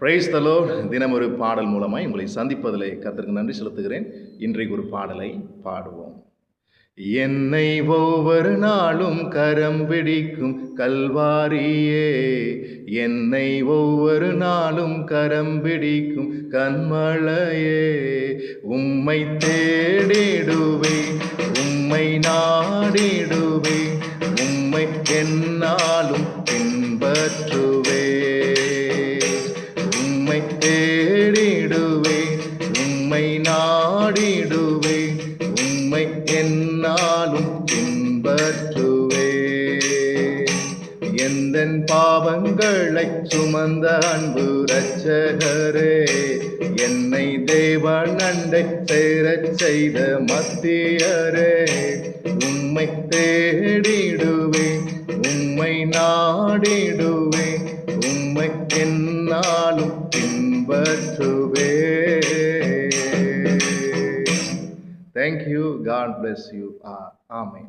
Praise the Lord. தினம் ஒரு பாடல் மூலமாய் உங்களை சந்திப்பதிலே கர்த்தருக்கு நன்றி செலுத்துகிறேன். இன்றைக்கு ஒரு பாடலை பாடுவோம். என்னை ஒவ்வொரு நாளும் கரம் பிடிக்கும் கல்வாரியே, என்னை ஒவ்வொரு நாளும் கரம் பிடிக்கும் கண்மலையே, உம்மை தேடிடுவேன், உம்மை நாடிடுவேன், உம்மை என்னாலும் பின்பற்றுவேன், உம்மை தேடிடுவேன், உம்மை நாடிடுவேன், உம்மை என்னாலும் பின்பற்றுவேன். எந்தன் பாவங்களை சுமந்த அன்பு இரட்சகரே, என்னை தேவன் அண்டை சேரச் செய்த மத்தியரே, உம்மை தேடிடுவேன், உம்மை நாடிடுவேன், உம்மை என்னாலும் பின்பற்றுவேன். Thank you. God bless you. Amen.